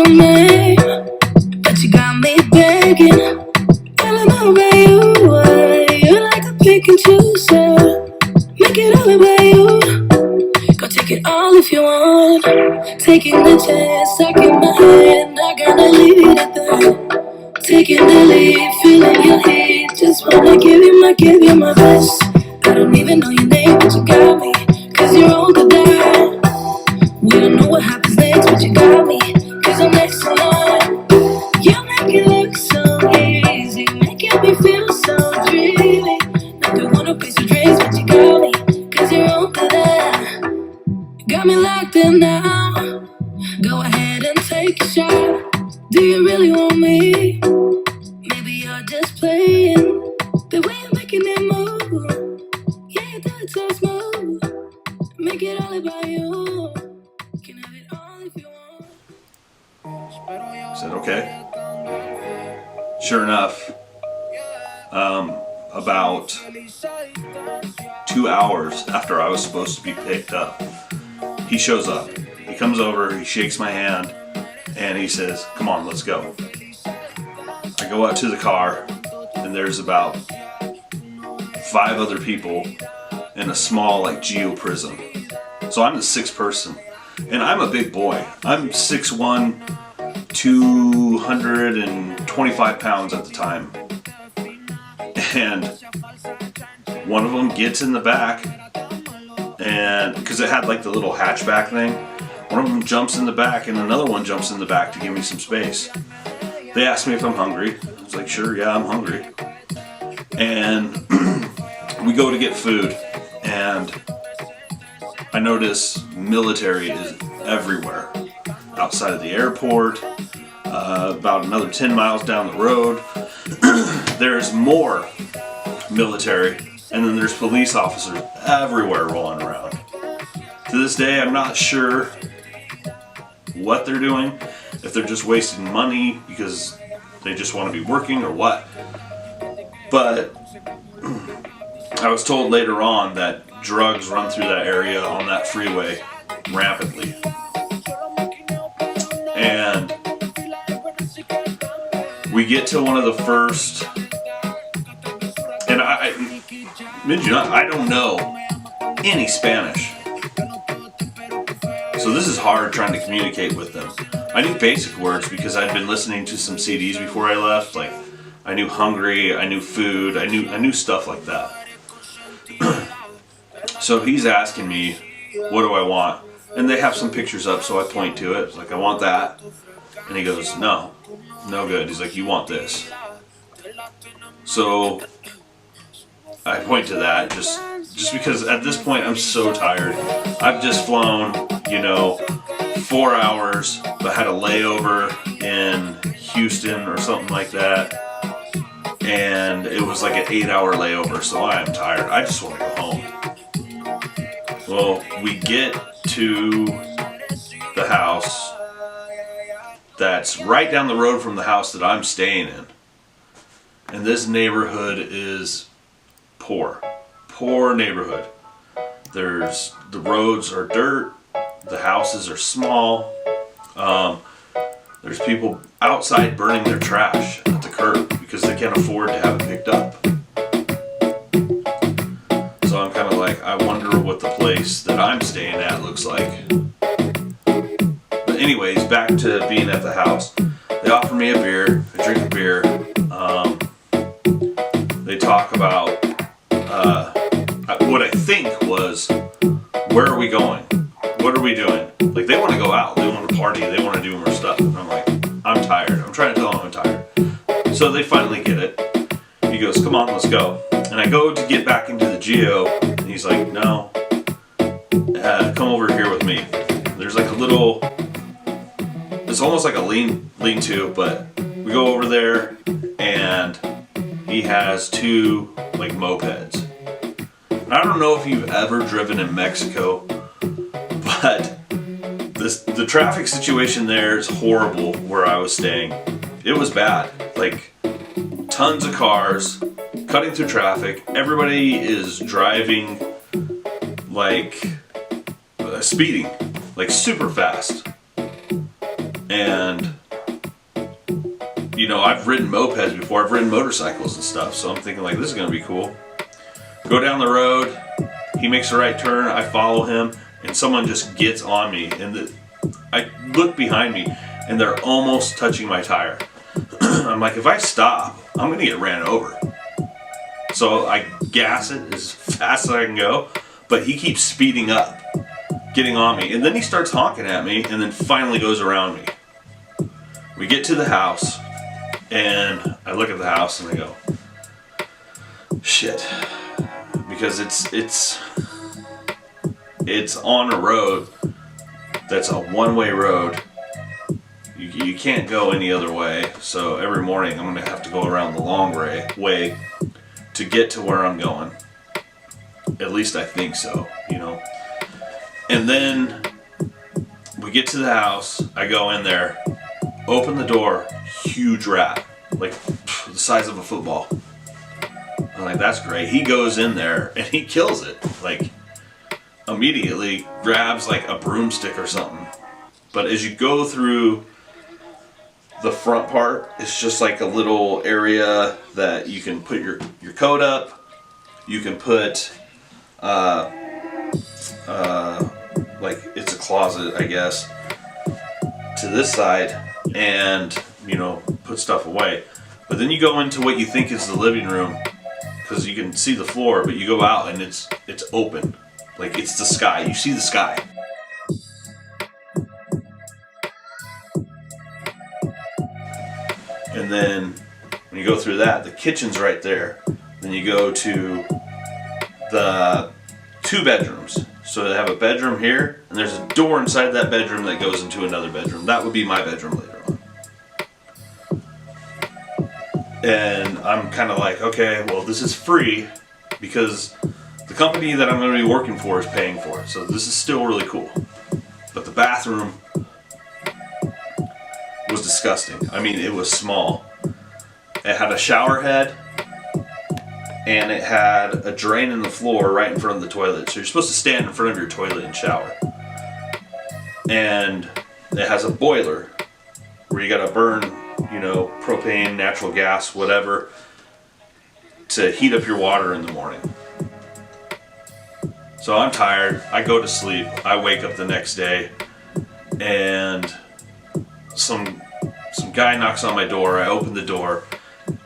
your name, but you got me begging. All I know about you, you're like a pick and chooser. Make it all about you. Go take it all if you want. Taking the chance, stuck in my head, not gonna leave it at that. Taking the lead, feeling your heat. Just wanna give you my best. I don't even know your name, but you got me. Cause you're on the dial. We don't know what happens next, but you got me. Cause I'm next to none. You make it look so easy, making me feel so dreamy. Not the one who pays your drinks, but you got me. Cause you're on the dial. Got me locked in now. Go ahead and take a shot. Do you really want me? Maybe you're just playing. The way you're making it move, yeah, you do it so smooth. Make it all about you. Can have it all if you want. I said, okay. Sure enough, about 2 hours after I was supposed to be picked up, he shows up. He comes over, he shakes my hand, and he says, come on, let's go. I go out to the car, and there's about 5 other people in a small, like, geo-prison. So I'm the 6th person, and I'm a big boy. I'm 6'1", 225 pounds at the time. And one of them gets in the back, and because it had like the little hatchback thing, one of them jumps in the back and another one jumps in the back to give me some space. They asked me if I'm hungry. I was like, sure, yeah, I'm hungry. And we go to get food, and I notice military is everywhere. Outside of the airport, about another 10 miles down the road, there's more military, and then there's police officers everywhere rolling around. To this day, I'm not sure what they're doing, if they're just wasting money because they just want to be working or what. But I was told later on that drugs run through that area on that freeway rampantly. And we get to one of the first, and I don't know any Spanish. So this is hard trying to communicate with them. I knew basic words because I'd been listening to some CDs before I left. Like, I knew hungry, I knew food, I knew stuff like that. So he's asking me, what do I want? And they have some pictures up, so I point to it. It's like, I want that. And he goes, no good. He's like, you want this. So I point to that just because at this point I'm so tired. I've just flown, 4 hours, but had a layover in Houston or something like that. And it was like an 8-hour layover, so I am tired. I just want to go home. Well, we get to the house that's right down the road from the house that I'm staying in. And this neighborhood is poor neighborhood. The roads are dirt, the houses are small. There's people outside burning their trash at the curb because they can't afford to have it picked up. So I'm kind of like, I wonder what the place that I'm staying at looks like. But anyways, back to being at the house. They offer me a beer, I drink a beer. They talk about what I think was, where are we going? What are we doing? Like, they want to go out, they want to party, they want to do more stuff. And I'm like, I'm tired. I'm trying to tell them I'm tired. So they finally get it. He goes, come on, let's go. And I go to get back into the geo, and he's like, no, come over here with me. There's like a little, it's almost like a lean-to, but we go over there, and he has 2 like mopeds. And I don't know if you've ever driven in Mexico, but the traffic situation there is horrible where I was staying. It was bad. Like, tons of cars cutting through traffic. Everybody is driving like speeding, like super fast. And you know, I've ridden mopeds before, I've ridden motorcycles and stuff, so I'm thinking like, this is gonna be cool. Go down the road, he makes the right turn, I follow him, and someone just gets on me, and I look behind me, and they're almost touching my tire. I'm like, if I stop, I'm gonna get ran over. So I gas it as fast as I can go, but he keeps speeding up, getting on me, and then he starts honking at me, and then finally goes around me. We get to the house, and I look at the house and I go, shit, because it's on a road that's a one-way road. You can't go any other way, so every morning I'm gonna have to go around the long way to get to where I'm going. At least I think so, you know. And then we get to the house, I go in there, open the door, huge rat, like the size of a football. I'm like, that's great. He goes in there and he kills it, like immediately grabs like a broomstick or something. But as you go through the front part, it's just like a little area that you can put your coat up. You can put like it's a closet, I guess, to this side, and you know, put stuff away. But then you go into what you think is the living room, because you can see the floor, but you go out and it's open, like it's the sky. You see the sky. And then when you go through that, the kitchen's right there. Then you go to the 2 bedrooms. So they have a bedroom here, and there's a door inside that bedroom that goes into another bedroom. That would be my bedroom later on. And I'm kind of like, okay, well, this is free because the company that I'm going to be working for is paying for it. So this is still really cool. But the bathroom was disgusting. I mean, it was small. It had a shower head, and it had a drain in the floor right in front of the toilet. So you're supposed to stand in front of your toilet and shower. And it has a boiler where you gotta burn, you know, propane, natural gas, whatever, to heat up your water in the morning. So I'm tired, I go to sleep, I wake up the next day, and some guy knocks on my door. I open the door,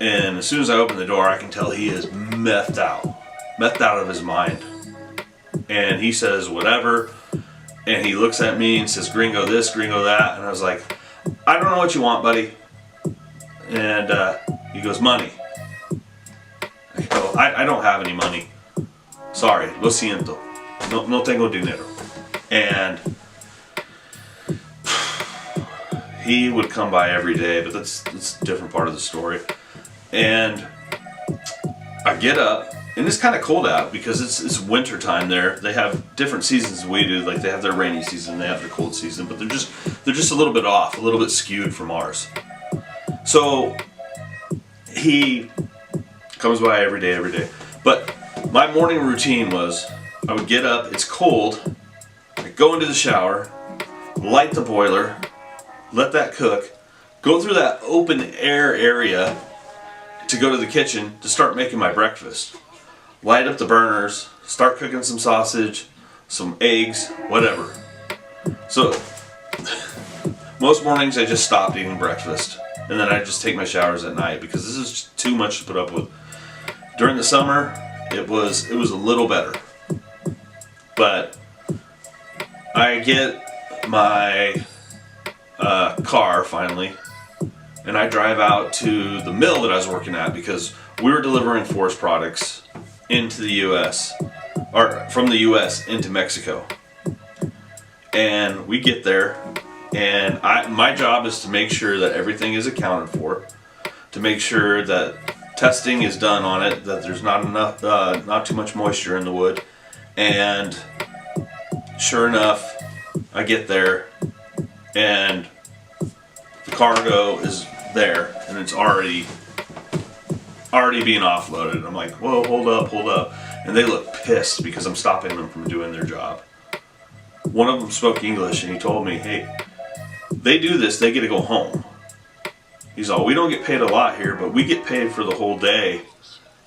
and as soon as I open the door, I can tell he is methed out of his mind. And he says whatever, and he looks at me and says, gringo this, gringo that, and I was like, I don't know what you want, buddy. And he goes, money. I go, I don't have any money. Sorry, lo siento. No tengo dinero. And he would come by every day, but that's a different part of the story. And I get up, and it's kind of cold out because it's winter time there. They have different seasons than we do. Like they have their rainy season, they have their cold season, but they're just a little bit off, a little bit skewed from ours. So he comes by every day. But my morning routine was I would get up, it's cold, I go into the shower, light the boiler, let that cook, go through that open air area to go to the kitchen to start making my breakfast. Light up the burners, start cooking some sausage, some eggs, whatever. So most mornings I just stopped eating breakfast, and then I just take my showers at night because this is just too much to put up with. During the summer, it was a little better. But I get my car finally, and I drive out to the mill that I was working at because we were delivering forest products into the U.S. or from the U.S. into Mexico. And we get there, and my job is to make sure that everything is accounted for, to make sure that testing is done on it, that there's not too much moisture in the wood. And sure enough, I get there, and the cargo is there, and it's already being offloaded. I'm like, whoa, hold up. And they look pissed because I'm stopping them from doing their job. One of them spoke English, and he told me, hey, they do this, they get to go home. He's all, we don't get paid a lot here, but we get paid for the whole day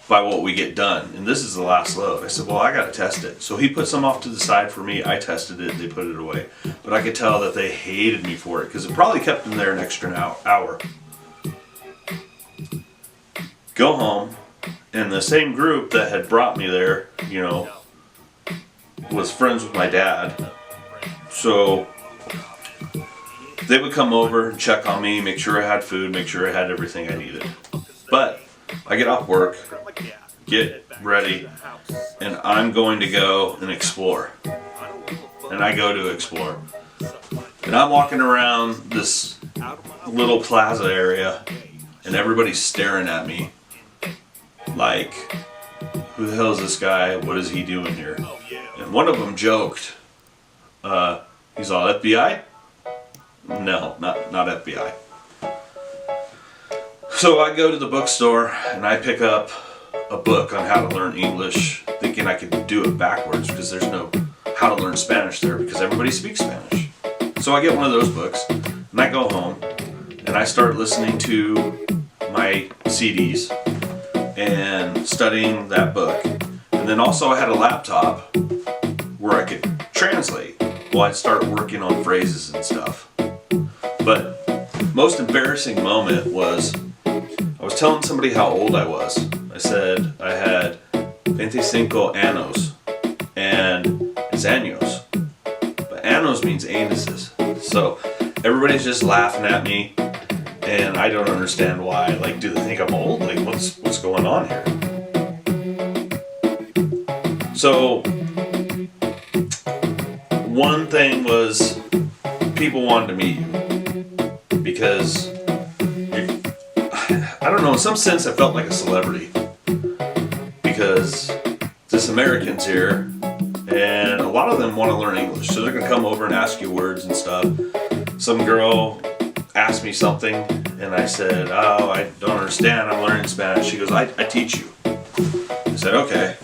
by what we get done. And this is the last load. I said, well, I got to test it. So he put some off to the side for me. I tested it. They put it away. But I could tell that they hated me for it because it probably kept them there an extra hour. Go home, and the same group that had brought me there, you know, was friends with my dad. So they would come over and check on me, make sure I had food, make sure I had everything I needed. But I get off work, get ready, and I'm going to go and explore. And I go to explore. And I'm walking around this little plaza area, and everybody's staring at me like, who the hell is this guy? What is he doing here? And one of them joked, he's all, FBI? No, not FBI. So I go to the bookstore and I pick up a book on how to learn English, thinking I could do it backwards because there's no how to learn Spanish there because everybody speaks Spanish. So I get one of those books and I go home and I start listening to my CDs and studying that book. And then also I had a laptop where I could translate while I'd start working on phrases and stuff. But most embarrassing moment was I was telling somebody how old I was. I said I had 25 años, and it's años. But años means anuses. So everybody's just laughing at me, and I don't understand why. Like, do they think I'm old? Like, what's going on here? So one thing was people wanted to meet you because I don't know, in some sense I felt like a celebrity because there's Americans here and a lot of them want to learn English, so they're going to come over and ask you words and stuff. Some girl asked me something and I said, oh, I don't understand, I'm learning Spanish. She goes, I teach you. I said, okay.